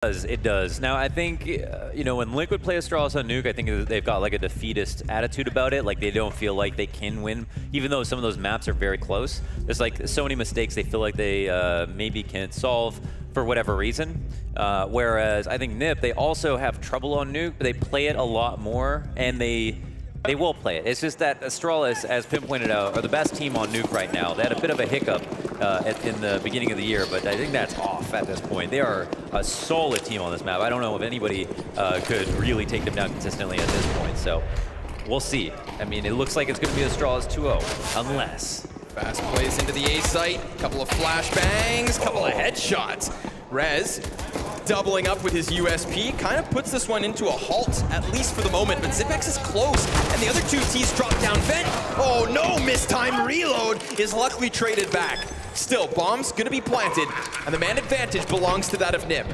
It does. Now, I think, you know, when Liquid play Astralis on Nuke, I think they've got like a defeatist attitude about it. Like, they don't feel like they can win, even though some of those maps are very close. There's like so many mistakes they feel like they maybe can't solve for whatever reason. Whereas I think NiP, they also have trouble on Nuke, but they play it a lot more, and they will play it. It's just that Astralis, as Pim pointed out, are the best team on Nuke right now. They had a bit of a hiccup in the beginning of the year, but I think that's off at this point. They are a solid team on this map. I don't know if anybody could really take them down consistently at this point, so we'll see. I mean, it looks like it's going to be Astralis 2-0, unless... Fast plays into the A site, couple of flashbangs, couple of headshots. Rez doubling up with his USP, kind of puts this one into a halt, at least for the moment, but Zipex is close, and the other two T's drop down vent. Oh no, mistimed reload is luckily traded back. Still, bomb's gonna be planted, and the man advantage belongs to that of NiP.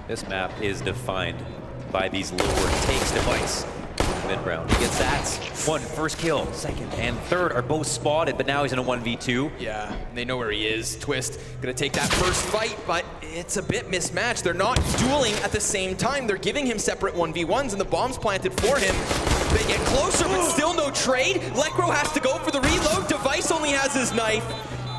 This map is defined by these lower takes device. Mid-round, he gets that. First kill, second and third are both spotted, but now he's in a 1v2. Yeah, they know where he is. Twist gonna take that first fight, but it's a bit mismatched. They're not dueling at the same time. They're giving him separate 1v1s, and the bomb's planted for him. They get closer, but still no trade. Lekro has to go for the reload. Device only has his knife,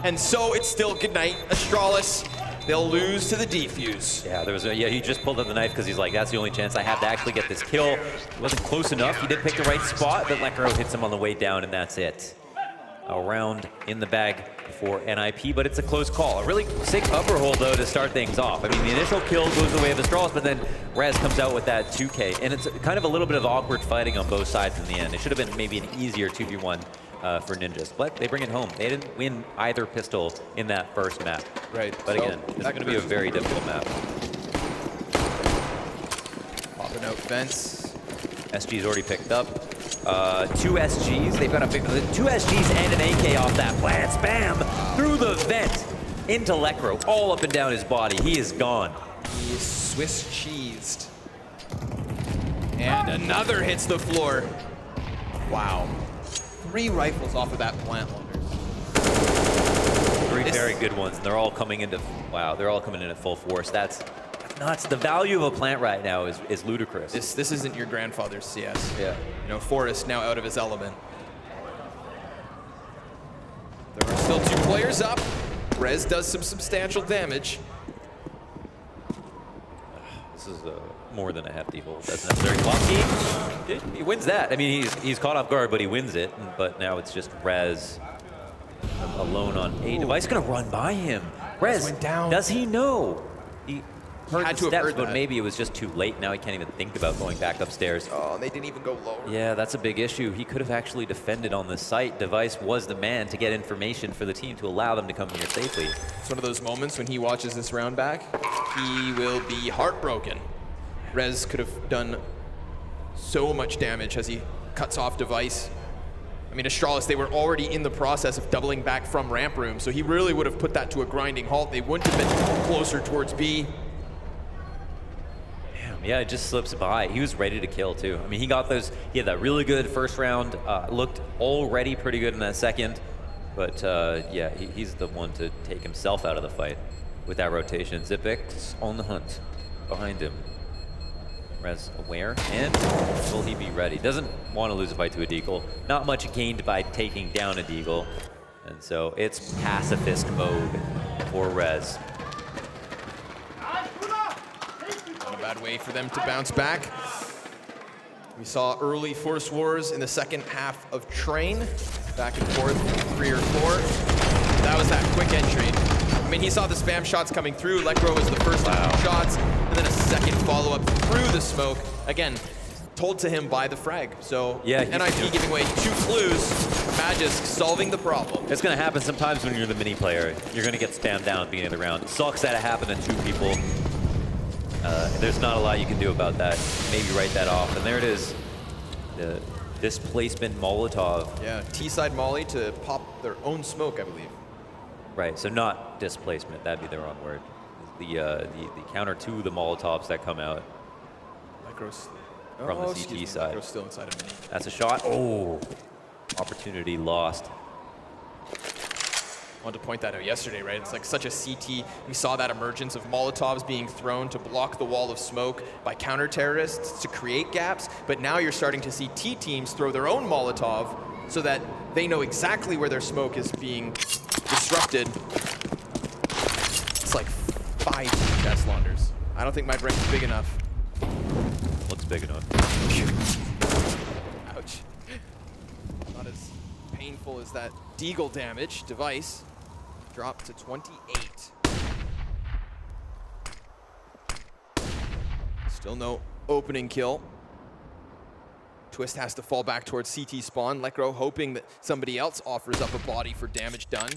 and so it's still good night. Astralis, they'll lose to the defuse. Yeah, he just pulled out the knife because he's like, that's the only chance I have to actually get this kill. It wasn't close enough. He did pick the right spot, but Lekro hits him on the way down, and that's it. A round in the bag for NiP, but it's a close call. A really sick upper hold, though, to start things off. I mean, the initial kill goes the way of Astralis, but then Rez comes out with that 2K, and it's kind of a little bit of awkward fighting on both sides in the end. It should have been maybe an easier 2v1 for Ninjas, but they bring it home. They didn't win either pistol in that first map. Right. But again, it's going to be a very difficult map. Popping out vents. SG's already picked up. Two SGs. They've got to pick two SGs and an AK off that plant. Spam through the vent into Lekro, all up and down his body. He is gone. He's Swiss cheesed. And another hits the floor. Wow. 3 rifles off of that plant launcher. 3 very good ones. And they're all coming into, wow, they're all coming in at full force. That's nuts. The value of a plant right now is ludicrous. This isn't your grandfather's CS. Yeah. You know, Forrest now out of his element. There are still 2 players up. Rez does some substantial damage. This is more than a hefty hold. That's necessary. He wins that. I mean, he's caught off guard, but he wins it. But now it's just Rez alone on A. Device gonna run by him. Rez went down. Does he know? He heard had the to have steps, heard but that. maybe it was just too late. Now he can't even think about going back upstairs. Oh, they didn't even go lower. Yeah, that's a big issue. He could have actually defended on this site. Device was the man to get information for the team to allow them to come here safely. It's one of those moments when he watches this round back, he will be heartbroken. Rez could have done so much damage as he cuts off Device. I mean, Astralis, they were already in the process of doubling back from ramp room, so he really would have put that to a grinding halt. They wouldn't have been closer towards B. Damn, yeah, it just slips by. He was ready to kill, too. I mean, he got those, he had that really good first round, looked already pretty good in that second, but yeah, he's the one to take himself out of the fight with that rotation. Zipex on the hunt behind him. Rez aware, and will he be ready? Doesn't want to lose a fight to a deagle. Not much gained by taking down a deagle. And so it's pacifist mode for Rez. Not a bad way for them to bounce back. We saw early Force Wars in the second half of Train. Back and forth, 3 or 4. That was that quick entry. I mean, he saw the spam shots coming through. Lekro was the first shots, and then a second follow-up through the smoke. Again, told to him by the frag. So yeah, NiP giving away 2 clues. Magisk solving the problem. It's going to happen sometimes when you're the mini player. You're going to get spammed down at the beginning of the round. It sucks that it happened to 2 people. There's not a lot you can do about that. Maybe write that off. And there it is. The displacement Molotov. Yeah, T-side molly to pop their own smoke, I believe. Right, so not displacement, that'd be the wrong word. The counter to the Molotovs that come out from the CT side. Lekro's still inside of me. That's a shot. Oh, opportunity lost. wanted to point that out yesterday, right? It's like such a CT. We saw that emergence of Molotovs being thrown to block the wall of smoke by counter-terrorists to create gaps, but now you're starting to see T teams throw their own Molotov so that they know exactly where their smoke is being disrupted. It's like 5 chest launders. I don't think my brain's big enough. Looks big enough. Ouch. Not as painful as that Deagle damage. Device dropped to 28. Still no opening kill. Twist has to fall back towards CT spawn. Lekro hoping that somebody else offers up a body for damage done.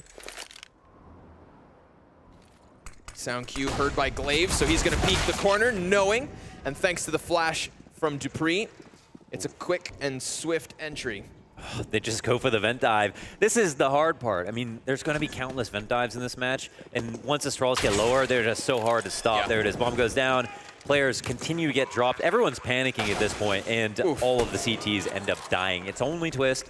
Sound cue heard by Glaive, so he's gonna peek the corner, knowing, and thanks to the flash from Dupree, it's a quick and swift entry. They just go for the vent dive. This is the hard part. I mean, there's going to be countless vent dives in this match, and once the Astralis get lower, they're just so hard to stop. Yeah. There it is. Bomb goes down. Players continue to get dropped. Everyone's panicking at this point, and all of the CTs end up dying. It's only Twist.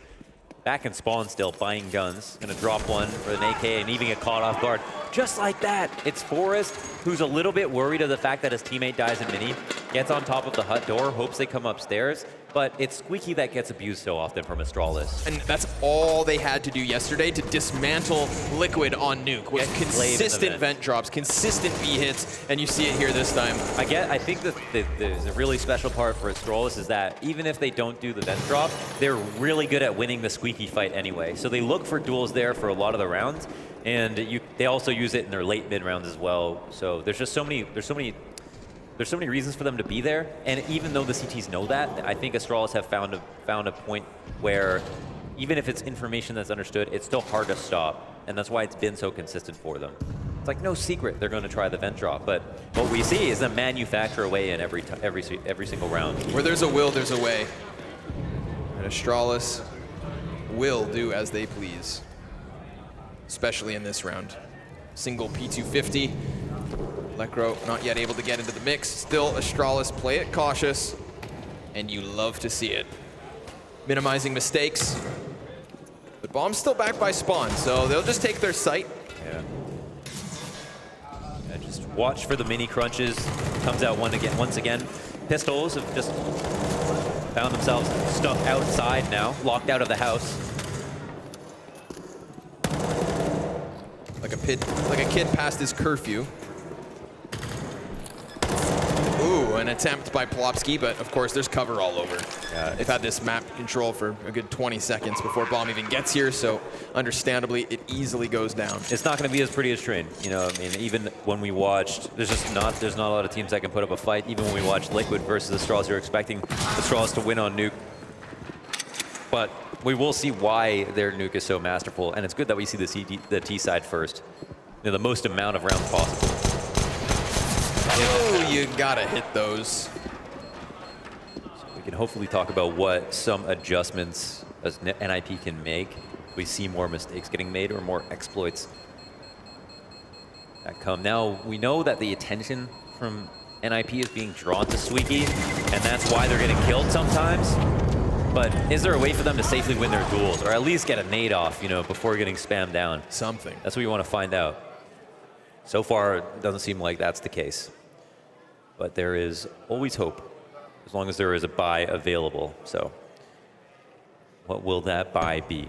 Back in spawn still, buying guns. Gonna drop one for an AK and even get caught off guard. Just like that, it's Forrest, who's a little bit worried of the fact that his teammate dies in mini, gets on top of the hut door, hopes they come upstairs, but it's Squeaky that gets abused so often from Astralis. And that's all they had to do yesterday to dismantle Liquid on Nuke with consistent vent drops, consistent B hits, and you see it here this time. I think that there's a really special part for Astralis is that even if they don't do the vent drop, they're really good at winning the Squeaky fight anyway. So they look for duels there for a lot of the rounds, and they also use it in their late mid rounds as well. So there's just so many reasons for them to be there, and even though the CTs know that, I think Astralis have found a point where even if it's information that's understood, it's still hard to stop, and that's why it's been so consistent for them. It's like no secret they're going to try the vent drop, but what we see is them manufacture a way in every single round. Where there's a will, there's a way, and Astralis will do as they please, especially in this round. Single P250. Lekro not yet able to get into the mix. Still Astralis play it cautious, and you love to see it. Minimizing mistakes, but Bomb's still back by spawn, so they'll just take their sight. Yeah. And just watch for the mini crunches. Comes out once again. Pistols have just found themselves stuck outside now, locked out of the house. Like a kid past his curfew. Ooh, an attempt by Polopsky, but of course there's cover all over. Yeah, they've had this map control for a good 20 seconds before Bomb even gets here, so understandably it easily goes down. It's not going to be as pretty as Train. You know, I mean, even when we watched, there's not a lot of teams that can put up a fight. Even when we watched Liquid versus Astralis, you're expecting Astralis to win on Nuke. But we will see why their Nuke is so masterful, and it's good that we see the T side first. You know, the most amount of rounds possible. Oh, you gotta hit those. So we can hopefully talk about what some adjustments as NiP can make. We see more mistakes getting made or more exploits that come. Now, we know that the attention from NiP is being drawn to Squeaky, and that's why they're getting killed sometimes. But is there a way for them to safely win their duels, or at least get a nade off, you know, before getting spammed down? Something. That's what we want to find out. So far, it doesn't seem like that's the case. But there is always hope, as long as there is a buy available. So what will that buy be?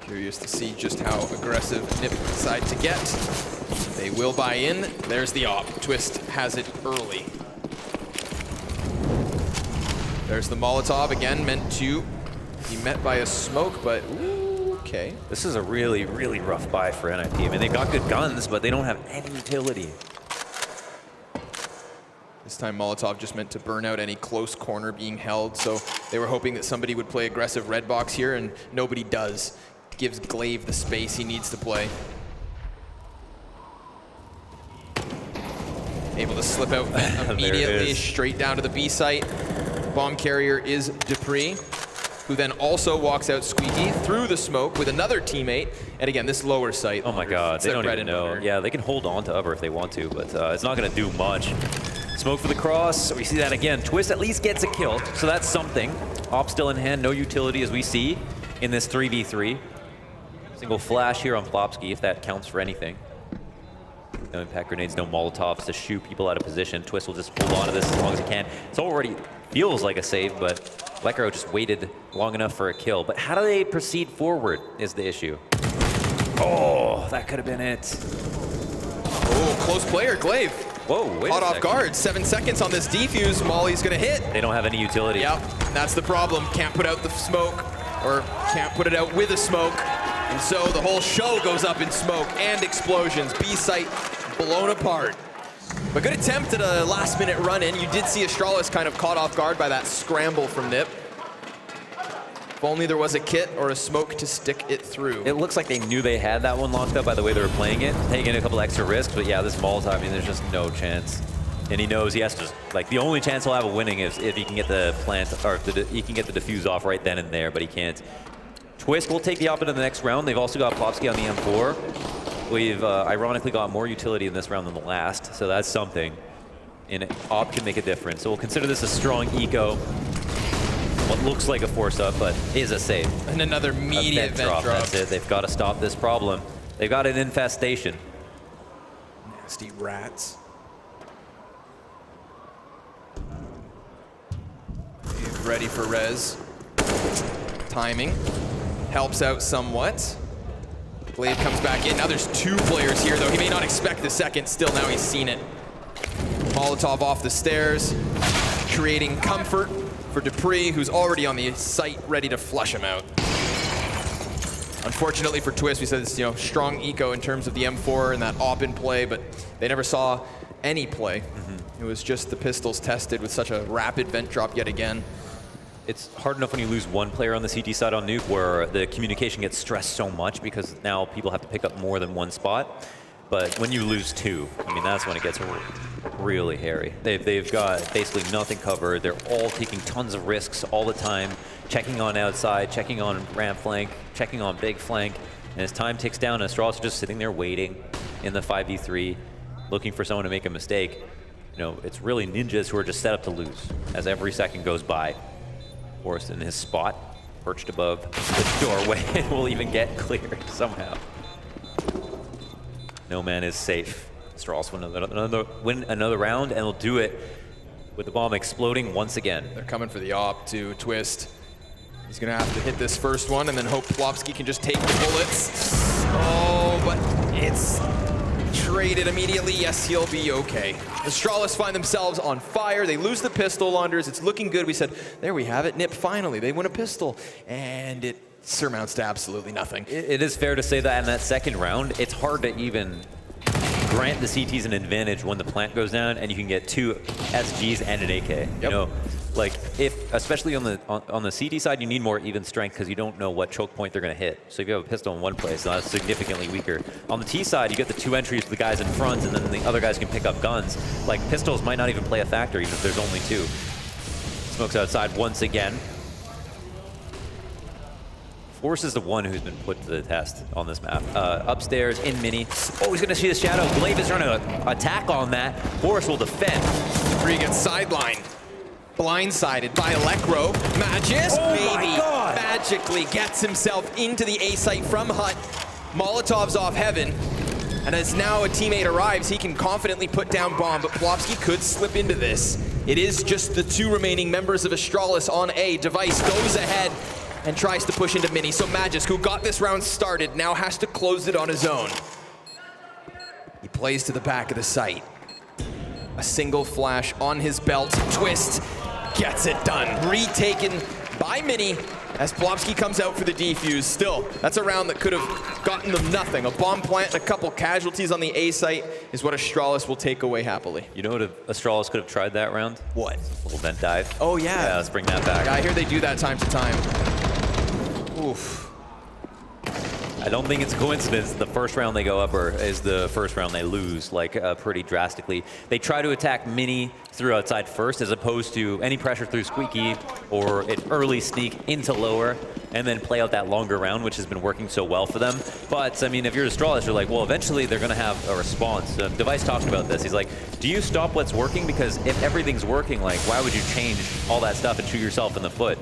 Curious to see just how aggressive NiP decide to get. They will buy in. There's the op. Twist has it early. There's the Molotov, again, meant to be met by a smoke, but ooh, okay. This is a really, really rough buy for NiP. I mean, they've got good guns, but they don't have any utility. This time Molotov just meant to burn out any close corner being held, so they were hoping that somebody would play aggressive red box here, and nobody does. Gives Glaive the space he needs to play. Able to slip out immediately, straight down to the B site. Bomb carrier is Dupree, who then also walks out Squeaky through the smoke with another teammate. And again, this lower site. Oh my God, they don't even know. Yeah, they can hold on to Ubber if they want to, but it's not going to do much. Smoke for the cross. We see that again. Twist at least gets a kill, so that's something. Op still in hand, no utility as we see in this 3v3. Single flash here on Plopsky, if that counts for anything. No impact grenades, no Molotovs to shoot people out of position. Twist will just hold on to this as long as he can. It's already feels like a save, but Blackro just waited long enough for a kill. But how do they proceed forward is the issue. Oh, that could have been it. Oh, close player, Glaive. Whoa, wait Caught a off second. guard. 7 seconds on this defuse. Molly's gonna hit. They don't have any utility. Yep, that's the problem. Can't put out the smoke, or can't put it out with a smoke. And so the whole show goes up in smoke and explosions. B site blown apart. But good attempt at a last minute run in. You did see Astralis kind of caught off guard by that scramble from NiP. If only there was a kit or a smoke to stick it through. It looks like they knew they had that one locked up by the way they were playing it, taking a couple extra risks, but yeah, this Molotov, I mean, there's just no chance. And he knows he has to, like, the only chance he'll have of winning is if he can get the plant, or if he can get the defuse off right then and there, but he can't. Twist will take the op into the next round. They've also got Plopsky on the M4. We've ironically got more utility in this round than the last, so that's something. And op can make a difference. So we'll consider this a strong eco. What looks like a force up, but is a save. And another immediate vent drop. That's it. They've got to stop this problem. They've got an infestation. Nasty rats. Ready for res. Timing helps out somewhat. Glaive comes back in. Now there's 2 players here, though. He may not expect the second. Still, now he's seen it. Molotov off the stairs, creating comfort for Dupree, who's already on the site, ready to flush him out. Unfortunately for Twist, we said it's, you know, strong eco in terms of the M4 and that op in play, but they never saw any play. It was just the pistols tested with such a rapid vent drop yet again. It's hard enough when you lose one player on the CT side on Nuke where the communication gets stressed so much because now people have to pick up more than one spot. But when you lose 2, I mean, that's when it gets really hairy. They've got basically nothing covered. They're all taking tons of risks all the time, checking on outside, checking on ramp flank, checking on big flank. And as time ticks down, Astralis are just sitting there waiting in the 5v3, looking for someone to make a mistake. You know, it's really Ninjas who are just set up to lose as every second goes by. Forrest in his spot, perched above the doorway, will even get cleared somehow. No man is safe. Astralis win another round, and they'll do it with the bomb exploding once again. They're coming for the op to Twist. He's gonna have to hit this first one and then hope Plopsky can just take the bullets. Oh, but it's traded immediately. Yes, he'll be okay. Astralis find themselves on fire. They lose the pistol launders. It's looking good. We said, there we have it. NiP finally, they win a pistol. And it surmounts to absolutely nothing. It is fair to say that in that second round, it's hard to even grant the CTs an advantage when the plant goes down and you can get 2 SGs and an AK. Yep. You know, like especially on the CT side, you need more even strength because you don't know what choke point they're going to hit. So if you have a pistol in one place, that's significantly weaker. On the T side, you get the 2 entries with the guys in front, and then the other guys can pick up guns. Like pistols might not even play a factor even if there's only 2. Smokes outside once again. Force is the one who's been put to the test on this map. Upstairs in mini. Oh, he's gonna see the shadow. Glaive is trying to attack on that. Force will defend. Dupree gets sidelined. Blindsided by Electro. Magis, baby, magically gets himself into the A site from Hut. Molotov's off heaven. And as now a teammate arrives, he can confidently put down bomb, but Plopsky could slip into this. It is just the 2 remaining members of Astralis on A. Device goes ahead and tries to push into mini. So Magis, who got this round started, now has to close it on his own. He plays to the back of the site. A single flash on his belt. Twist gets it done. Retaken by Mini as Plopsky comes out for the defuse. Still, that's a round that could have gotten them nothing. A bomb plant and a couple casualties on the A site is what Astralis will take away happily. You know what Astralis could have tried that round? What? A little vent dive. Oh, yeah. Yeah, let's bring that back. I hear they do that time to time. Oof. I don't think it's a coincidence the first round they go up is the first round they lose, like pretty drastically. They try to attack Mini through outside first, as opposed to any pressure through Squeaky or an early sneak into lower, and then play out that longer round, which has been working so well for them. But, I mean, if you're Astralis, you're like, well, eventually they're going to have a response. Device talks about this. He's like, do you stop what's working? Because if everything's working, like, why would you change all that stuff and shoot yourself in the foot?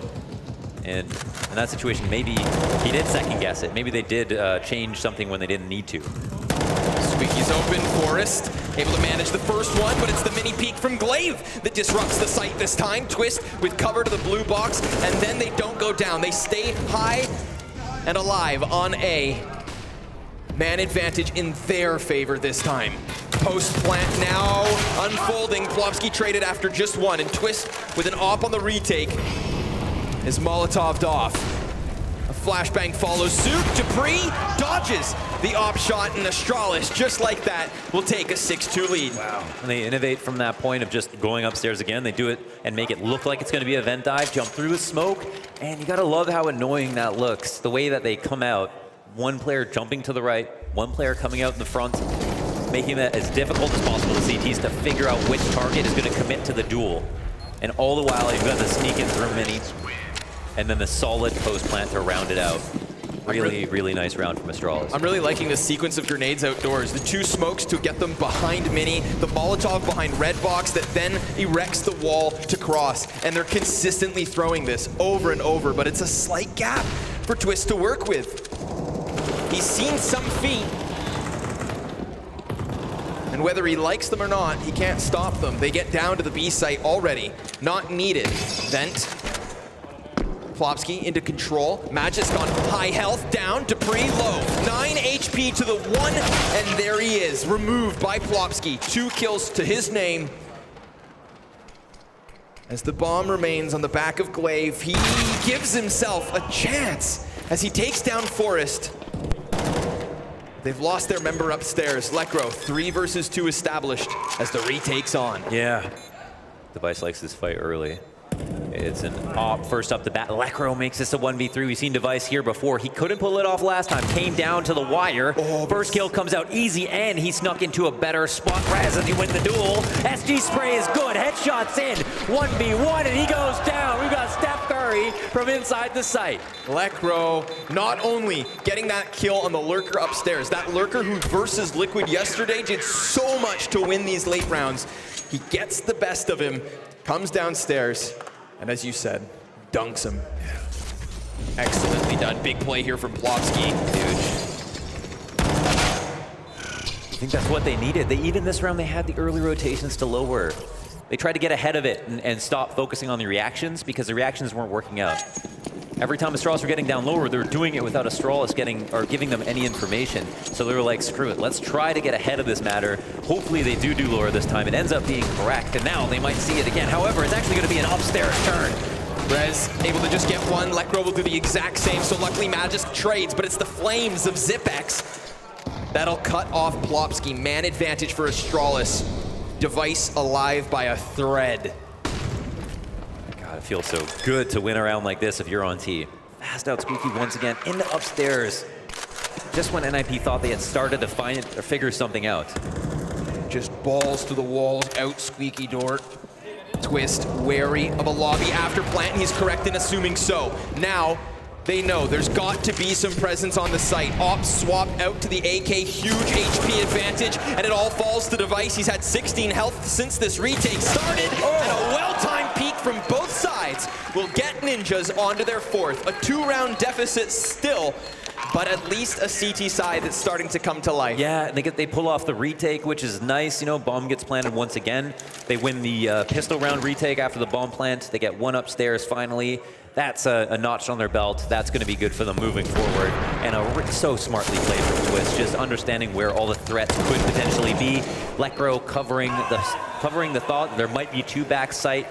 And in that situation, maybe he did second guess it. Maybe they did change something when they didn't need to. Squeaky's open, Forest able to manage the first one, but it's the mini peek from Glaive that disrupts the site this time. Twist with cover to the blue box, and then they don't go down. They stay high and alive on A. Man advantage in their favor this time. Post plant now unfolding. Plopsky traded after just one, and Twist with an op on the retake is Molotov'd off. A flashbang follows suit. Dupree dodges the op shot, and Astralis, just like that, will take a 6-2 lead. Wow. And they innovate from that point of just going upstairs again. They do it and make it look like it's going to be a vent dive, jump through the smoke, and you got to love how annoying that looks. The way that they come out, one player jumping to the right, one player coming out in the front, making that as difficult as possible to CTs to figure out which target is going to commit to the duel. And all the while, you've got the sneak in through Mini, and then the solid post plant to round it out. Really, really nice round from Astralis. I'm really liking the sequence of grenades outdoors. The two smokes to get them behind Mini, the Molotov behind red box that then erects the wall to cross. And they're consistently throwing this over and over, but it's a slight gap for Twist to work with. He's seen some feet, and whether he likes them or not, he can't stop them. They get down to the B site already. Not needed. Vent. Plopsky into control. Magisk on high health, down. Dupree low. 9 HP to the 1, and there he is, removed by Plopsky. 2 kills to his name. As the bomb remains on the back of Glaive, he gives himself a chance as he takes down Forest. They've lost their member upstairs. Lekro, 3 versus 2 established as the retake's on. Yeah. Device likes this fight early. It's an op first up the bat. Lekro makes this a 1v3. We've seen Device here before. He couldn't pull it off last time. Came down to the wire. First kill comes out easy, and he snuck into a better spot. Raz as he win the duel. SG spray is good. Headshots in. 1v1, and he goes down. We've got Steph Curry from inside the site. Lekro not only getting that kill on the lurker upstairs, that lurker who versus Liquid yesterday did so much to win these late rounds. He gets the best of him, comes downstairs, and as you said, dunks him. Excellently done. Big play here from Plopsky. I think that's what they needed. Even this round, they had the early rotations to lower. They tried to get ahead of it and stop focusing on the reactions because the reactions weren't working out. Every time Astralis were getting down lower, they were doing it without Astralis giving them any information. So they were like, screw it, let's try to get ahead of this matter. Hopefully they do lower this time. It ends up being correct, and now they might see it again. However, it's actually going to be an upstairs turn. Rez able to just get one. Lekro will do the exact same, so luckily Magisk trades, but it's the flames of Zipex that'll cut off Plopsky. Man advantage for Astralis. Device alive by a thread. God, it feels so good to win a round like this if you're on T. Fast out Squeaky once again into upstairs. Just when NiP thought they had started to find it or figure something out. Just balls to the walls, out Squeaky Dort. Twist wary of a lobby after plant, and he's correct in assuming so. Now, they know there's got to be some presence on the site. Ops swap out to the AK, huge HP advantage, and it all falls to Device. He's had 16 health since this retake started, and a well-timed peek from both sides will get Ninjas onto their 4th. A 2-round deficit still, but at least a CT side that's starting to come to life. Yeah, and they pull off the retake, which is nice. You know, bomb gets planted once again. They win the pistol round retake after the bomb plant. They get one upstairs finally. That's a notch on their belt. That's going to be good for them moving forward. And so smartly played from Twist, just understanding where all the threats could potentially be. Lekro covering the thought there might be 2 back sight.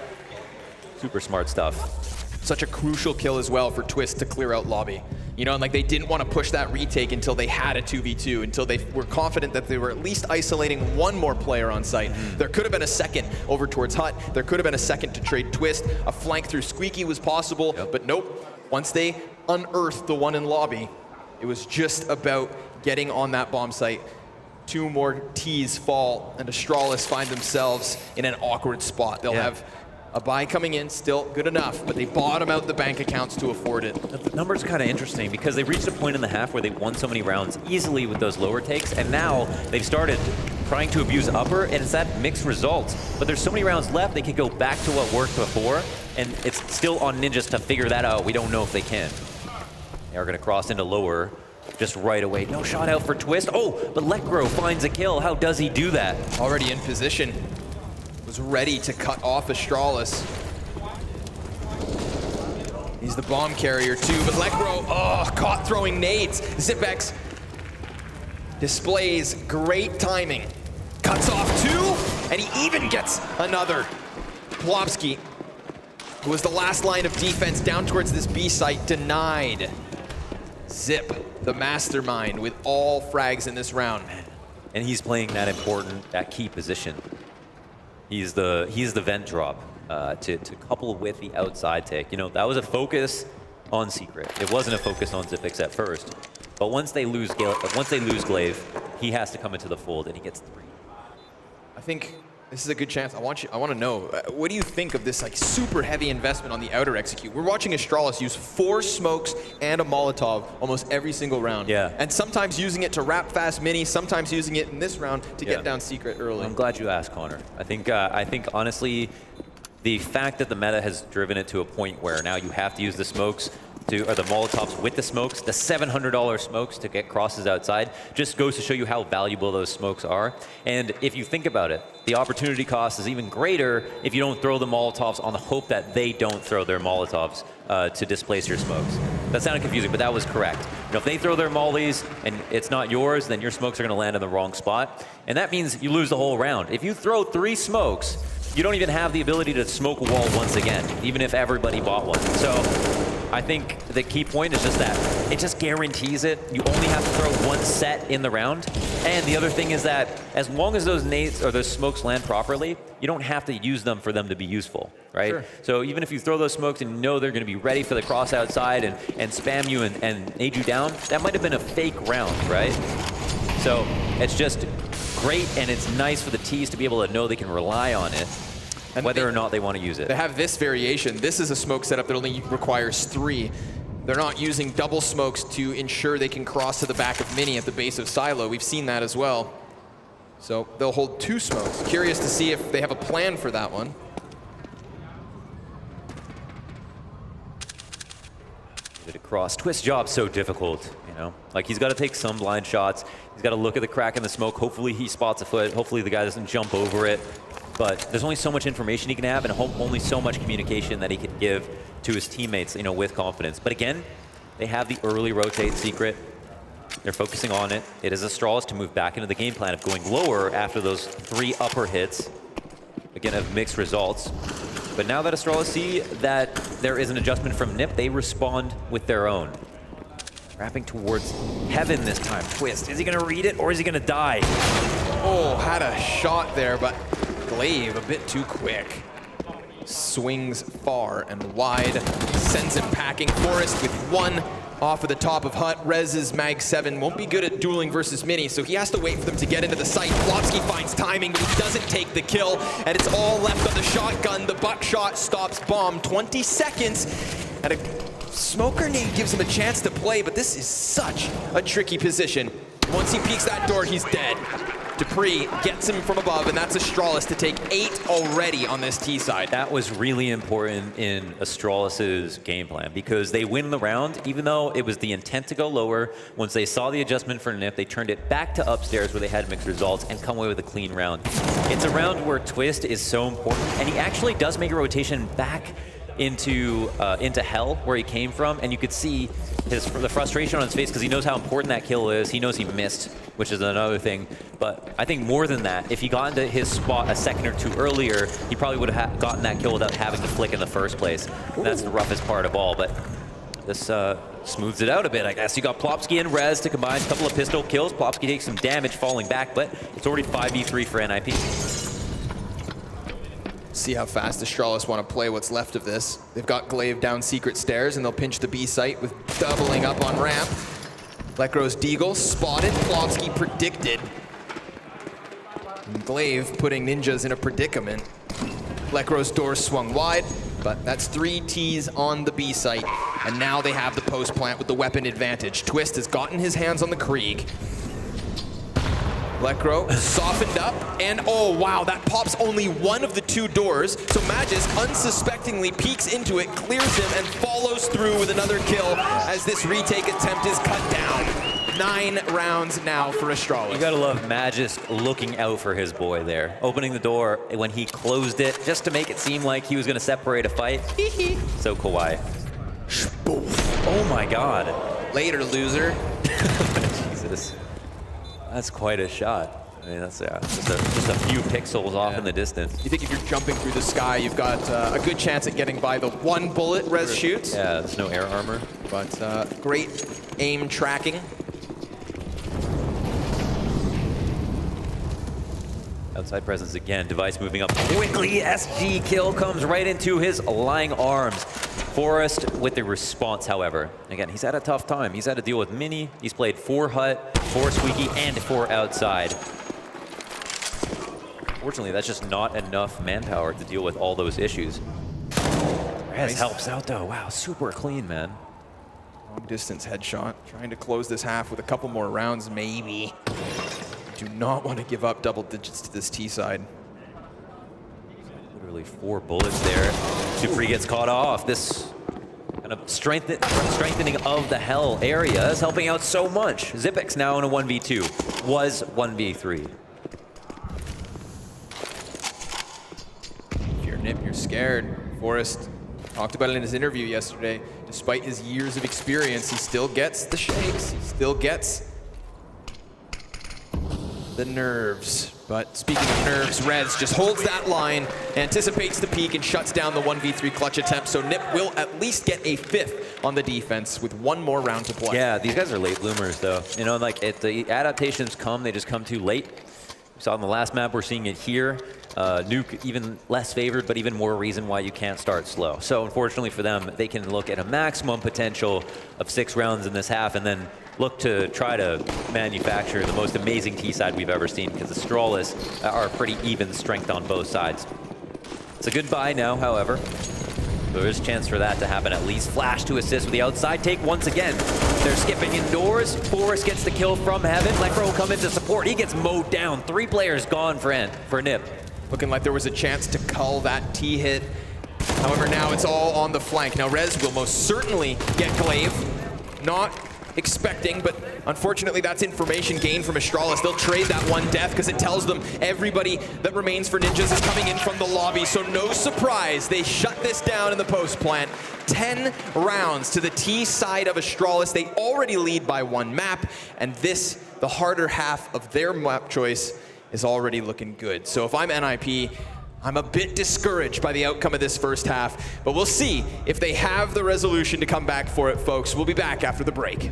Super smart stuff. Such a crucial kill as well for Twist to clear out lobby. You know, and like they didn't want to push that retake until they had a 2v2, until they were confident that they were at least isolating one more player on site. There could have been a second over towards Hut. There could have been a second to trade Twist. A flank through Squeaky was possible, but nope. Once they unearthed the one in lobby, It was just about getting on that bomb site. 2 more T's fall, and Astralis find themselves in an awkward spot. They'll have a buy coming in, still good enough, but they bottom out the bank accounts to afford it. The numbers are kind of interesting because they reached a point in the half where they won so many rounds easily with those lower takes, and now they've started trying to abuse upper, and it's that mixed results. But there's so many rounds left, they could go back to what worked before, and it's still on Ninjas to figure that out. We don't know if they can. They are going to cross into lower just right away. No shot out for Twist. Oh, but Lekro finds a kill. How does he do that? Already in position. Was ready to cut off Astralis. He's the bomb carrier too, but Lekro, caught throwing nades. Zipex displays great timing. Cuts off 2, and he even gets another. Plopsky, who was the last line of defense down towards this B site, denied. Zip, the mastermind, with all frags in this round. And he's playing that important, that key position. He's the vent drop to couple with the outside take. You know, that was a focus on Secret. It wasn't a focus on Zipex at first. But once they lose Glaive, he has to come into the fold, and he gets 3. I think this is a good chance. I want to know, what do you think of this like super heavy investment on the outer execute? We're watching Astralis use 4 smokes and a Molotov almost every single round. Yeah. And sometimes using it to wrap fast mini, sometimes using it in this round to get down Secret early. I'm glad you asked, Connor. I think honestly, the fact that the meta has driven it to a point where now you have to use the smokes or the Molotovs with the smokes, the $700 smokes to get crosses outside, just goes to show you how valuable those smokes are. And if you think about it, the opportunity cost is even greater if you don't throw the Molotovs on the hope that they don't throw their Molotovs to displace your smokes. That sounded confusing, but that was correct. You know, if they throw their mollies and it's not yours, then your smokes are going to land in the wrong spot. And that means you lose the whole round. If you throw 3 smokes, you don't even have the ability to smoke a wall once again, even if everybody bought one. So I think the key point is just that it just guarantees it. You only have to throw 1 set in the round. And the other thing is that as long as those nades or those smokes land properly, you don't have to use them for them to be useful, right? Sure. So even if you throw those smokes and you know they're going to be ready for the cross outside and spam you and nade you down, that might have been a fake round, right? So it's just great, and it's nice for the T's to be able to know they can rely on it, and whether or not they want to use it. They have this variation. This is a smoke setup that only requires 3. They're not using double smokes to ensure they can cross to the back of Mini at the base of Silo. We've seen that as well. So they'll hold 2 smokes. Curious to see if they have a plan for that one. Get across. Twist job's so difficult, you know? Like, he's got to take some blind shots. He's got to look at the crack in the smoke. Hopefully he spots a foot. Hopefully the guy doesn't jump over it. But there's only so much information he can have and only so much communication that he can give to his teammates, you know, with confidence. But again, they have the early rotate Secret. They're focusing on it. It is Astralis to move back into the game plan of going lower after those 3 upper hits. Again, of mixed results. But now that Astralis see that there is an adjustment from NiP, they respond with their own. Wrapping towards heaven this time. Twist, is he going to read it or is he going to die? Oh, had a shot there, but Glaive a bit too quick. Swings far and wide, sends him packing. Forest with 1 off of the top of Hut. Rez's Mag 7 won't be good at dueling versus Mini, so he has to wait for them to get into the site. Plopsky finds timing, but he doesn't take the kill, and it's all left on the shotgun. The buckshot stops bomb. 20 seconds, and a smoke grenade gives him a chance to play, but this is such a tricky position. Once he peeks that door, he's dead. Dupree gets him from above, and that's Astralis to take 8 already on this T side. That was really important in Astralis' game plan because they win the round, even though it was the intent to go lower. Once they saw the adjustment for NiP, they turned it back to upstairs where they had mixed results and come away with a clean round. It's a round where Twist is so important, and he actually does make a rotation back into hell where he came from, and you could see the frustration on his face because he knows how important that kill is. He knows he missed, which is another thing. But I think more than that, if he got into his spot a second or 2 earlier, he probably would have gotten that kill without having to flick in the first place. And that's the roughest part of all. But this smooths it out a bit, I guess. You got Plopsky and Rez to combine a couple of pistol kills. Plopsky takes some damage falling back, but it's already 5v3 for NiP. See how fast Astralis want to play what's left of this. They've got Glaive down secret stairs, and they'll pinch the B site with doubling up on ramp. Lekro's Deagle spotted, Plotski predicted. And Glaive putting Ninjas in a predicament. Lekro's door swung wide, but that's 3 Ts on the B site. And now they have the post plant with the weapon advantage. Twist has gotten his hands on the Krieg. Lekro softened up, and oh wow, that pops only one of the 2 doors. So Magis unsuspectingly peeks into it, clears him, and follows through with another kill as this retake attempt is cut down. 9 rounds now for Astralis. You gotta love Magis looking out for his boy there. Opening the door when he closed it, just to make it seem like he was gonna separate a fight. So kawaii. Oh my god. Later, loser. Jesus. That's quite a shot. I mean, that's just a few pixels off in the distance. You think if you're jumping through the sky, you've got a good chance at getting by the 1 bullet Rez shoots. Yeah, there's no air armor. But great aim tracking. Outside presence again. Device moving up quickly. SG kill comes right into his lying arms. Forrest with the response, however. Again, he's had a tough time. He's had to deal with Mini. He's played 4 Hut, 4 Squeaky, and 4 outside. Fortunately, that's just not enough manpower to deal with all those issues. Rez helps out though. Wow, super clean, man. Long distance headshot. Trying to close this half with a couple more rounds, maybe. Do not want to give up double digits to this T side. Literally 4 bullets there. Supri gets caught off. This kind of strengthening of the hell area is helping out so much. Xyp9x now in a 1v2. Was 1v3. If you're NiP, you're scared. Forrest talked about it in his interview yesterday. Despite his years of experience, he still gets the shakes. He still gets the nerves. But speaking of nerves, Rez just holds that line, anticipates the peak, and shuts down the 1v3 clutch attempt. So NiP will at least get a 5th on the defense with 1 more round to play. Yeah, these guys are late bloomers, though. You know, like, the adaptations come, they just come too late. We saw on the last map, we're seeing it here. Nuke even less favored, but even more reason why you can't start slow. So unfortunately for them, they can look at a maximum potential of 6 rounds in this half and then look to try to manufacture the most amazing T-side we've ever seen, because the Astralis are pretty even strength on both sides. It's a good buy now, however. There is a chance for that to happen at least. Flash to assist with the outside take once again. They're skipping indoors. Forrest gets the kill from Heaven. Lekro will come in to support. He gets mowed down. 3 players gone for NiP. Looking like there was a chance to cull that T hit. However, now it's all on the flank. Now Rez will most certainly get Glaive. Not expecting, but unfortunately that's information gained from Astralis. They'll trade that 1 death because it tells them everybody that remains for Ninjas is coming in from the lobby. So no surprise, they shut this down in the post plant. 10 rounds to the T side of Astralis. They already lead by 1 map, and this, the harder half of their map choice, is already looking good. So if I'm NiP, I'm a bit discouraged by the outcome of this first half, but we'll see if they have the resolution to come back for it, folks. We'll be back after the break.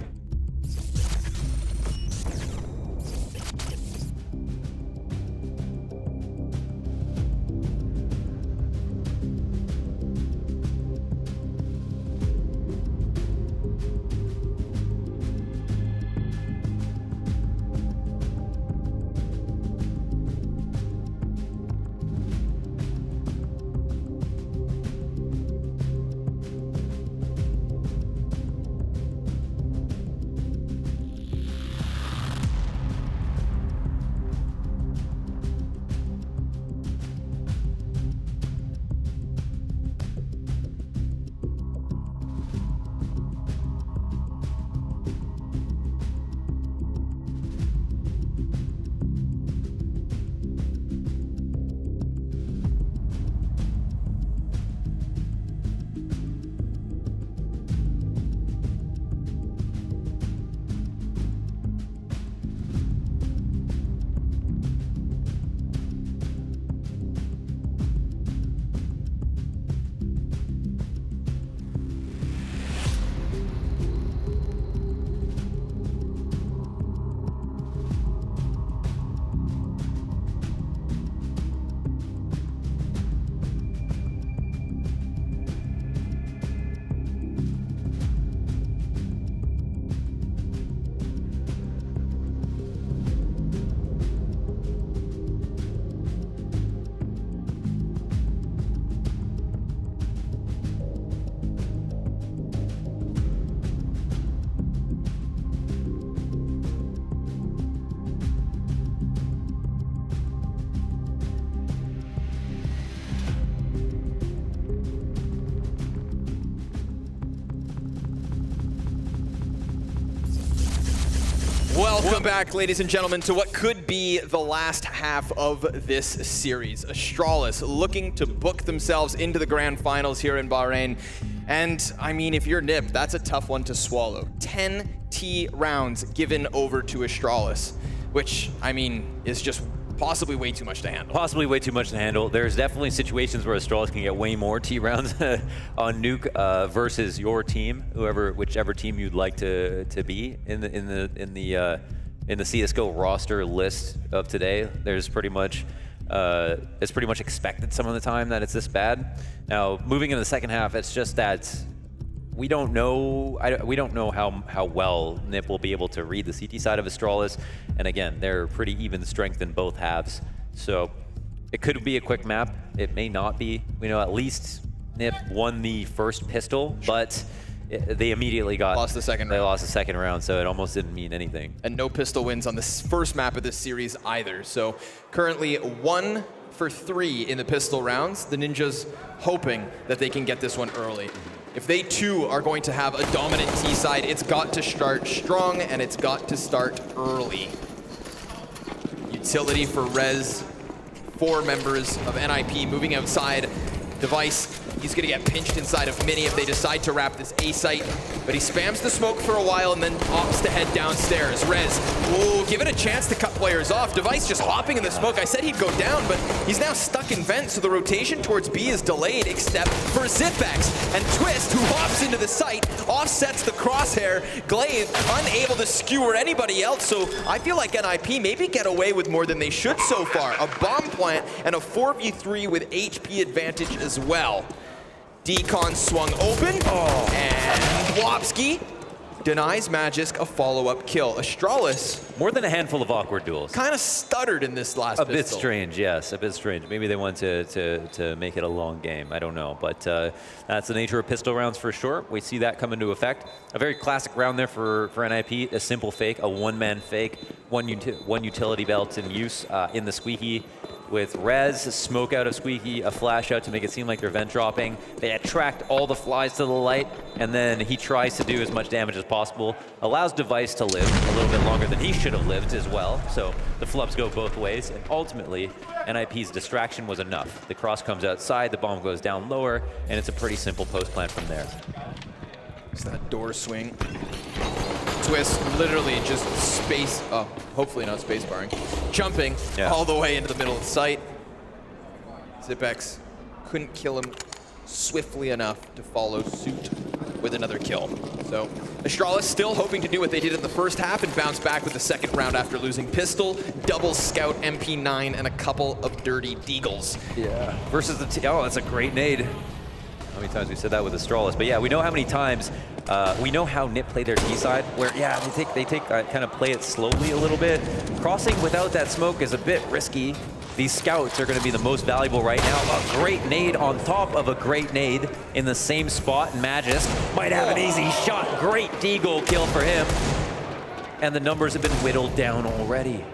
Welcome back, ladies and gentlemen, to what could be the last half of this series. Astralis looking to book themselves into the grand finals here in Bahrain. And, I mean, if you're NiP, that's a tough one to swallow. 10 T rounds given over to Astralis, which, I mean, is just possibly way too much to handle. Possibly way too much to handle. There's definitely situations where Astralis can get way more T rounds on Nuke versus your team, whichever team you'd like to be in the CS:GO roster list of today. There's pretty much it's pretty much expected some of the time that it's this bad. Now, moving into the second half, it's just that we don't know how well NiP will be able to read the CT side of Astralis, and again, they're pretty even strength in both halves. So it could be a quick map. It may not be. We know at least NiP won the first pistol, but they immediately lost the second round, so it almost didn't mean anything. And no pistol wins on this first map of this series either. So currently 1 for 3 in the pistol rounds. The Ninjas hoping that they can get this one early. If they too are going to have a dominant T side, it's got to start strong and it's got to start early. Utility for Rez, 4 members of NiP moving outside. Device, he's gonna get pinched inside of Mini if they decide to wrap this A site, but he spams the smoke for a while and then opts to head downstairs. Rez, ooh, give it a chance to cut players off. Device just hopping in the smoke. I said he'd go down, but he's now stuck in vent, so the rotation towards B is delayed, except for Zipex. And Twist, who hops into the site, offsets the crosshair. Glaive, unable to skewer anybody else, so I feel like NiP maybe get away with more than they should so far. A bomb plant and a 4v3 with HP advantage as well. Decon swung open, and Wopski denies Magisk a follow-up kill. Astralis, more than a handful of awkward duels. Kind of stuttered in this last pistol. A bit strange, yes, a bit strange. Maybe they want to make it a long game. I don't know, but that's the nature of pistol rounds for sure. We see that come into effect. A very classic round there for NiP. A simple fake, a one-man fake, one utility belt in use in the Squeaky. With Rez, a smoke out of Squeaky, a flash out to make it seem like they're vent dropping. They attract all the flies to the light, and then he tries to do as much damage as possible. Allows Device to live a little bit longer than he should have lived as well. So the flubs go both ways, and ultimately, NiP's distraction was enough. The cross comes outside, the bomb goes down lower, and it's a pretty simple post plant from there. It's that door swing. Twist literally just hopefully not space barring, jumping all the way into the middle of the site. Zipex couldn't kill him swiftly enough to follow suit with another kill. So Astralis still hoping to do what they did in the first half and bounce back with the second round after losing pistol, double scout, MP9, and a couple of dirty deagles. Yeah, versus the that's a great nade. How many times we said that with Astralis, but yeah, we know how many times, we know how NiP play their T side, where they kind of play it slowly a little bit. Crossing without that smoke is a bit risky. These scouts are going to be the most valuable right now. A great nade on top of a great nade in the same spot. Magisk might have an easy shot. Great deagle kill for him. And the numbers have been whittled down already.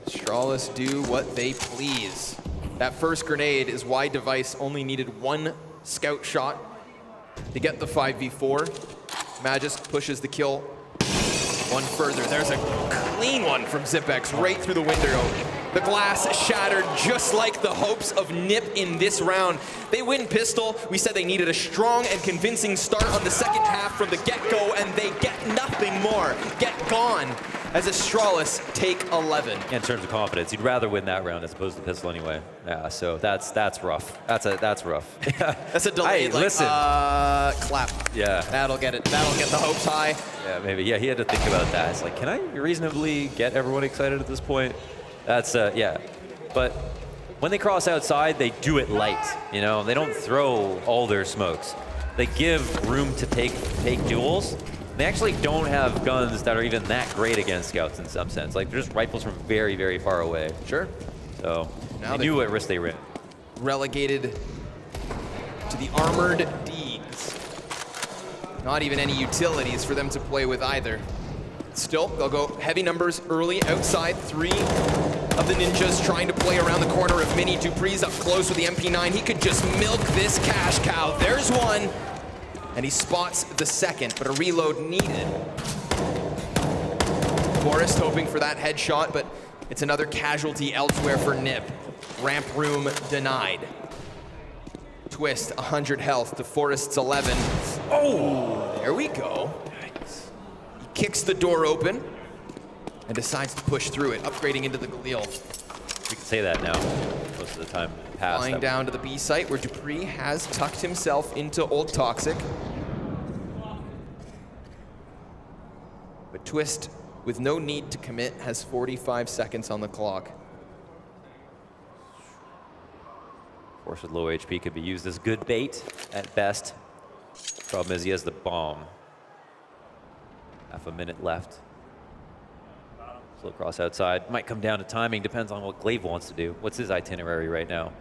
Astralis do what they please. That first grenade is why Device only needed 1 scout shot to get the 5v4. Magisk pushes the kill one further. There's a clean one from Zipex right through the window. The glass shattered just like the hopes of NiP in this round. They win pistol. We said they needed a strong and convincing start on the second half from the get-go, and they get nothing more. Get gone as Astralis take 11. In terms of confidence, you'd rather win that round as opposed to pistol anyway. Yeah, so that's rough. That's rough. That's a delayed, listen. Clap. Yeah. That'll get it. That'll get the hopes high. Yeah, maybe. Yeah, he had to think about that. It's like, can I reasonably get everyone excited at this point? That's, yeah. But when they cross outside, they do it light, you know? They don't throw all their smokes. They give room to take duels. They actually don't have guns that are even that great against scouts in some sense. Like, they're just rifles from very, very far away. Sure. So now they knew what risk they ran. Relegated to the armored Deegs. Not even any utilities for them to play with either. Still, they'll go heavy numbers early outside. 3 of the Ninjas trying to play around the corner of Mini. Dupree's up close with the MP9. He could just milk this cash cow. There's one. And he spots the second, but a reload needed. Forrest hoping for that headshot, but it's another casualty elsewhere for NiP. Ramp room denied. Twist, 100 health to Forrest's 11. Oh, there we go. Nice. He kicks the door open and decides to push through it, upgrading into the Galil. We can say that now, most of the time. Flying down to the B site where Dupree has tucked himself into Old Toxic. But Twist, with no need to commit, has 45 seconds on the clock. Force with low HP could be used as good bait at best. Problem is he has the bomb. Half a minute left. Slow cross outside. Might come down to timing, depends on what Glaive wants to do. What's his itinerary right now?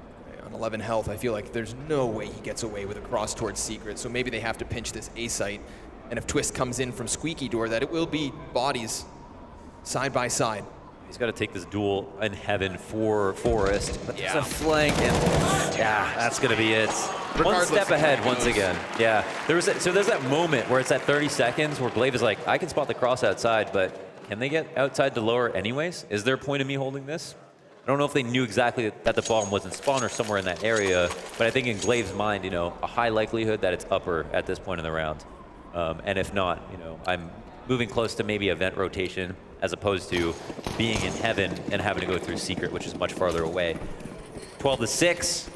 On 11 health, I feel like there's no way he gets away with a cross towards Secret, so maybe they have to pinch this A site. And if Twist comes in from Squeaky Door, that it will be bodies side by side. He's got to take this duel in heaven for Forrest, but Yeah. there's a flank, and yeah, that's going to be it. One Regardless step of ahead how it once goes. again. Yeah, there's that moment where it's at 30 seconds where Glaive is like, I can spot the cross outside, but can they get outside to lower anyways? Is there a point of me holding this? I don't know if they knew exactly that the bomb wasn't spawned or somewhere in that area, but I think in Glaive's mind, you know, a high likelihood that it's upper at this point in the round. And if not, you know, I'm moving close to maybe event rotation as opposed to being in heaven and having to go through Secret, which is much farther away. 12-6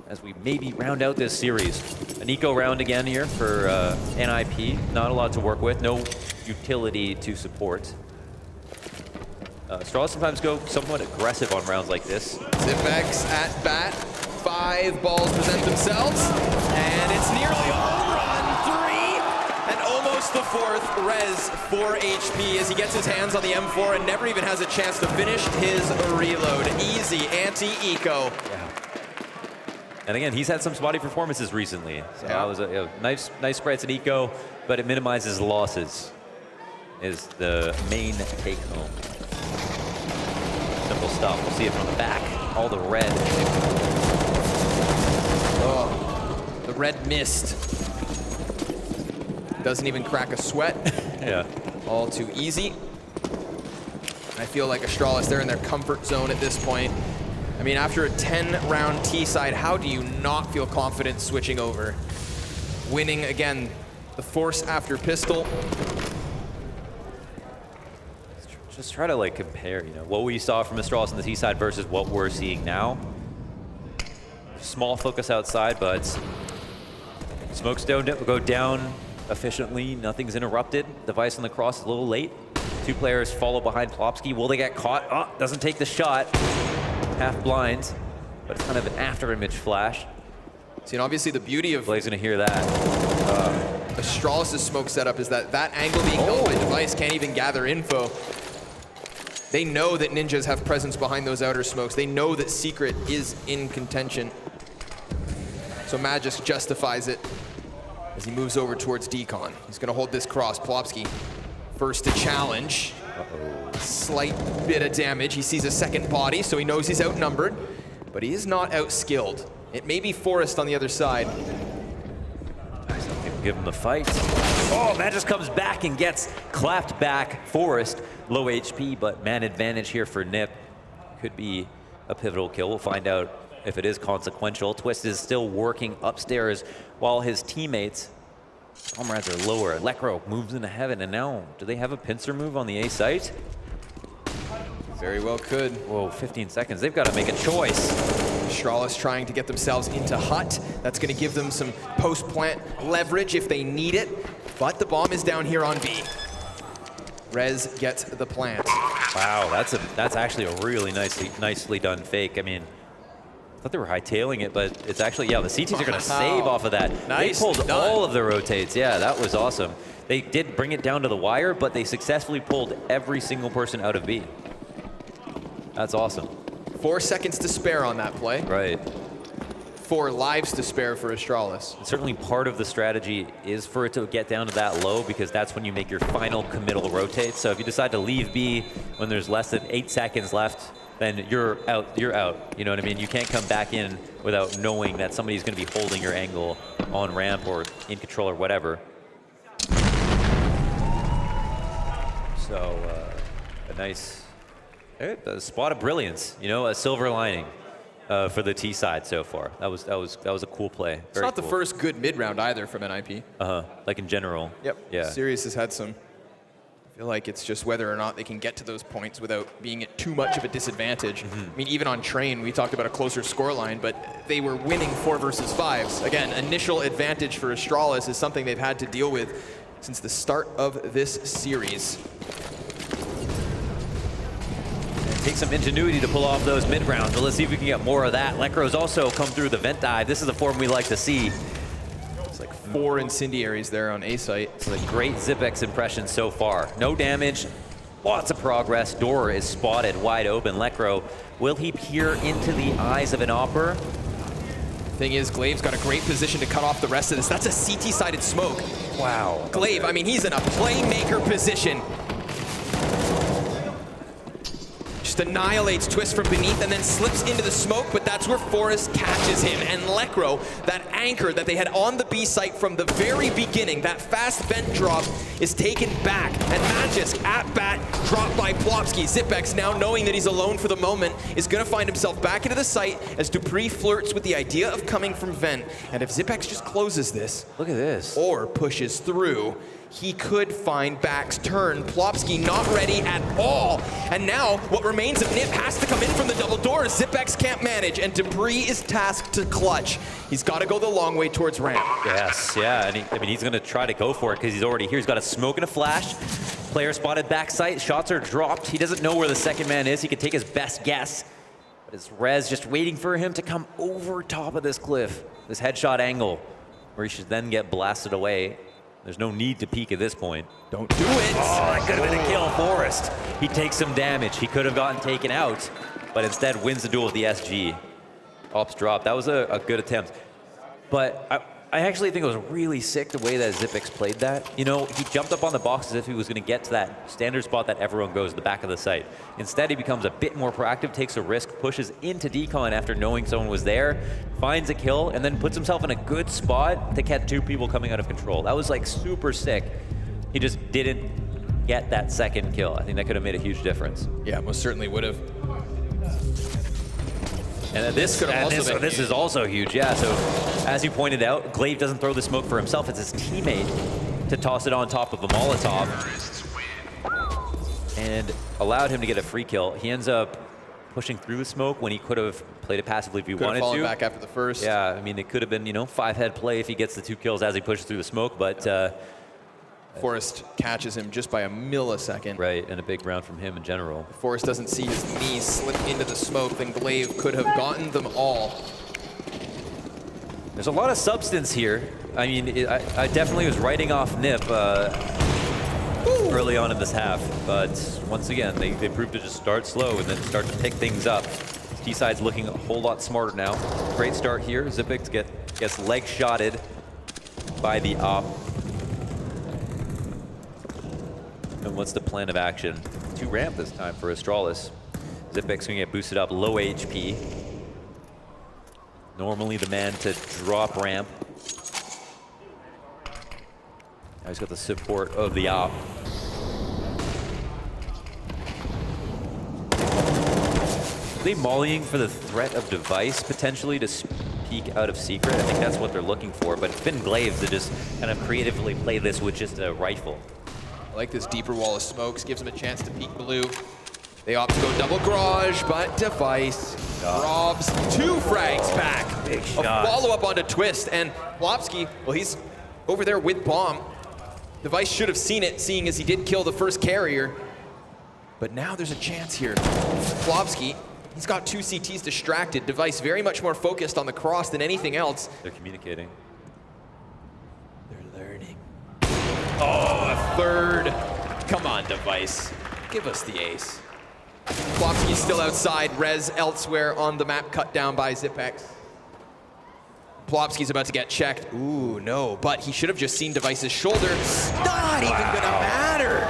as we maybe round out this series. An eco round again here for NiP. Not a lot to work with, no utility to support. Astralis sometimes go somewhat aggressive on rounds like this. Zipex at bat. 5 balls present themselves, and it's nearly a home run. 3, and almost the 4th. Rez, 4 HP as he gets his hands on the M4 and never even has a chance to finish his reload. Easy anti-eco. Yeah. And again, he's had some spotty performances recently. So that was a nice spreads at eco, but it minimizes losses is the main take home. Simple stuff. We'll see it from the back. All the red. Oh, the red mist. Doesn't even crack a sweat. Yeah. All too easy. I feel like Astralis, they're in their comfort zone at this point. I mean, after a 10-round T side, how do you not feel confident switching over? Winning, again, the force after pistol. Just try to like compare, you know, what we saw from Astralis on the T side versus what we're seeing now. Small focus outside, but smokes don't go down efficiently. Nothing's interrupted. Device on the cross is a little late. 2 players follow behind Plopsky. Will they get caught? Oh, doesn't take the shot. Half blind, but it's kind of an after image flash. See, and obviously the beauty of Blade's gonna hear that. Astralis' smoke setup is that angle being held by Device can't even gather info. They know that Ninjas have presence behind those outer smokes. They know that Secret is in contention. So Magis justifies it as he moves over towards Decon. He's gonna hold this cross. Plopsky first to challenge. Slight bit of damage. He sees a second body, so he knows he's outnumbered, but he is not outskilled. It may be Forrest on the other side. Give him the fight. Oh, Magis comes back and gets clapped back. Forrest, low HP, but man advantage here for NiP. Could be a pivotal kill. We'll find out if it is consequential. Twist is still working upstairs while his teammates, comrades, are lower. Lekro moves into heaven, and now, do they have a pincer move on the A site? Very well could. Whoa, 15 seconds. They've got to make a choice. Astralis trying to get themselves into Hut. That's going to give them some post-plant leverage if they need it. But the bomb is down here on B. Rez gets the plant. Wow, that's actually a really nicely done fake. I mean, I thought they were hightailing it, but it's actually, yeah, the CTs are going to save off of that. Nice They pulled done. all of the rotates. Yeah, that was awesome. They did bring it down to the wire, but they successfully pulled every single person out of B. That's awesome. 4 seconds to spare on that play. Right. 4 lives to spare for Astralis. And certainly part of the strategy is for it to get down to that low, because that's when you make your final committal rotate. So if you decide to leave B when there's less than 8 seconds left, then you're out. You're out. You know what I mean? You can't come back in without knowing that somebody's going to be holding your angle on ramp or in control or whatever. So A nice a spot of brilliance, you know, a silver lining for the T side so far. That was a cool play. It's not the first good mid-round either from NiP. Like in general. Yep. Yeah. Sirius has had some. I feel like it's just whether or not they can get to those points without being at too much of a disadvantage. I mean, even on Train, we talked about a closer scoreline, but they were winning 4 versus 5s. Again, initial advantage for Astralis is something they've had to deal with since the start of this series. Take some ingenuity to pull off those mid-rounds, but let's see if we can get more of that. Lekro's also come through the vent dive. This is the form we like to see. It's like 4 incendiaries there on A site. It's a great Zipex impression so far. No damage, lots of progress. Door is spotted wide open. Lekro, will he peer into the eyes of an Opper? Thing is, Glaive's got a great position to cut off the rest of this. That's a CT-sided smoke. Wow. Glaive, I mean, he's in a playmaker position. Just annihilates Twist from beneath and then slips into the smoke, but that's where Forrest catches him. And Lekro, that anchor that they had on the B site from the very beginning, that fast vent drop is taken back. And Magisk at bat, dropped by Plopsky. Zipex, now knowing that he's alone for the moment, is going to find himself back into the site as Dupree flirts with the idea of coming from vent. And if Zipex just closes this, look at this, or pushes through, he could find Back's turn. Plopsky not ready at all. And now what remains of NiP has to come in from the double doors. Zipex can't manage, and Dupree is tasked to clutch. He's got to go the long way towards ramp. Yes, yeah, and I mean, he's going to try to go for it because he's already here. He's got a smoke and a flash. Player spotted backside. Shots are dropped. He doesn't know where the second man is. He can take his best guess. But it's Rez just waiting for him to come over top of this cliff, this headshot angle, where he should then get blasted away. There's no need to peek at this point. Don't do it. Oh, that could have been a kill. Forrest. He takes some damage. He could have gotten taken out, but instead wins the duel with the SG. Ops drop. That was a good attempt. But I actually think it was really sick the way that Zipex played that. You know, he jumped up on the box as if he was going to get to that standard spot that everyone goes, the back of the site. Instead, he becomes a bit more proactive, takes a risk, pushes into decon after knowing someone was there, finds a kill, and then puts himself in a good spot to catch 2 people coming out of control. That was like super sick. He just didn't get that second kill. I think that could have made a huge difference. Yeah, most certainly would have. And this is also huge, yeah. So, as you pointed out, Glaive doesn't throw the smoke for himself. It's his teammate to toss it on top of a Molotov and allowed him to get a free kill. He ends up pushing through the smoke when he could have played it passively if he wanted to. Fallen back after the first. Yeah, I mean, it could have been, you know, 5-head play if he gets the 2 kills as he pushes through the smoke, but Forrest catches him just by a millisecond. Right, and a big round from him in general. If Forrest doesn't see his knees slip into the smoke, then Glaive could have gotten them all. There's a lot of substance here. I mean, I definitely was writing off NiP early on in this half, but once again, they proved to just start slow and then start to pick things up. T-side's looking a whole lot smarter now. Great start here. Zipex gets leg shotted by the op. And what's the plan of action? 2 ramp this time for Astralis. Zipex going to get boosted up, low HP. Normally the man to drop ramp. Now he's got the support of the op. Are they mollying for the threat of device potentially to peek out of secret? I think that's what they're looking for, but it's been Glaive to just kind of creatively play this with just a rifle. I like this deeper wall of smokes, gives him a chance to peek blue. They opt to go double garage, but Device robs 2 frags back. Big shot. A follow-up onto Twist, and Plopsky, well, he's over there with bomb. Device should have seen it, seeing as he did kill the first carrier. But now there's a chance here. Plopsky, he's got 2 CTs distracted. Device very much more focused on the cross than anything else. They're communicating. They're learning. Oh, a third. Come on, Device. Give us the ace. Plopsky's still outside. Rez elsewhere on the map, cut down by Zipex. Plopsky's about to get checked. Ooh, no, but he should have just seen Device's shoulder. Not even gonna matter.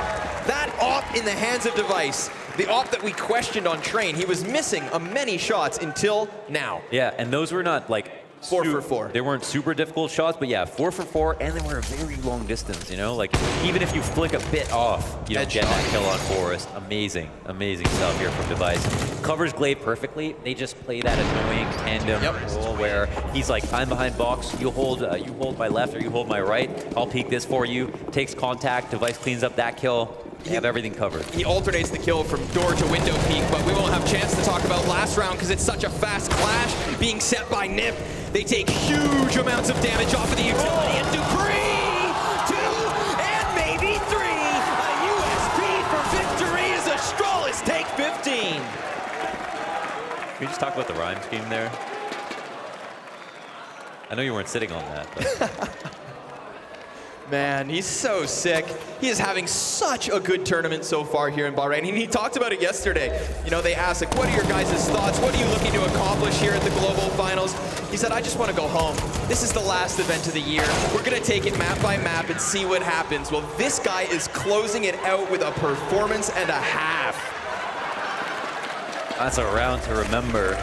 That op in the hands of Device. The op that we questioned on Train. He was missing many shots until now. Yeah, and those were not like 4 for 4. They weren't super difficult shots, but yeah, 4 for 4, and they were a very long distance, you know? Like, even if you flick a bit off, you don't get that kill on Forest. Amazing, amazing stuff here from THEIVES. Covers Glaive perfectly. They just play that annoying tandem role where he's like, I'm behind box, you hold my left or you hold my right, I'll peek this for you. Takes contact, THEIVES cleans up that kill. They have everything covered. He alternates the kill from door to window peek, but we won't have a chance to talk about last round because it's such a fast clash being set by NiP. They take huge amounts of damage off of the utility, and Dupree, 2, and maybe 3. A USP for victory as Astralis take 15. Can we just talk about the rhyme scheme there? I know you weren't sitting on that, but... Man, he's so sick. He is having such a good tournament so far here in Bahrain. And he talked about it yesterday. You know, they asked, like, what are your guys' thoughts? What are you looking to accomplish here at the Global Finals? He said, I just want to go home. This is the last event of the year. We're going to take it map by map and see what happens. Well, this guy is closing it out with a performance and a half. That's a round to remember.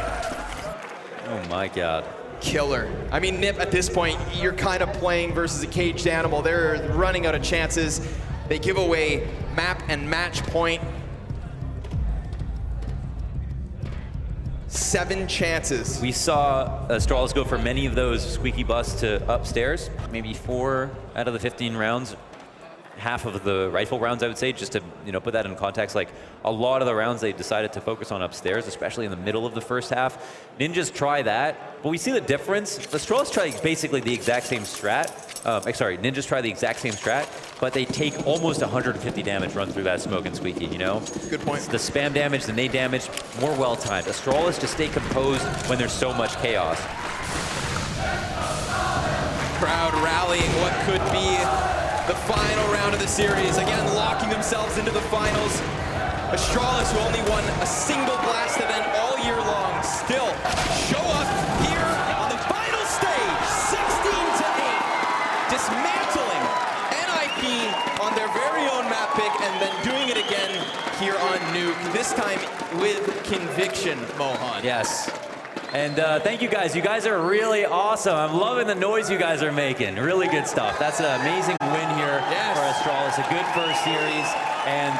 Oh, my God. Killer. I mean, NiP, at this point, you're kind of playing versus a caged animal. They're running out of chances. They give away map and match point. 7 chances. We saw Astralis go for many of those squeaky busts to upstairs, maybe 4 out of the 15 rounds. Half of the rifle rounds, I would say, just to put that in context. Like, a lot of the rounds they decided to focus on upstairs, especially in the middle of the first half. Ninjas try that, but we see the difference. Astralis try basically the exact same strat. Ninjas try the exact same strat, but they take almost 150 damage run through that smoke and squeaky, you know? Good point. It's the spam damage, the nade damage, more well-timed. Astralis just stay composed when there's so much chaos. Crowd rallying what could be the final round of the series. Again, locking themselves into the finals. Astralis, who only won a single blast event all year long, still show up here on the final stage, 16-8, dismantling NiP on their very own map pick and then doing it again here on Nuke, this time with conviction, Mohan. Yes. And thank you guys. You guys are really awesome. I'm loving the noise you guys are making. Really good stuff. That's an amazing win here for Astralis. A good first series. And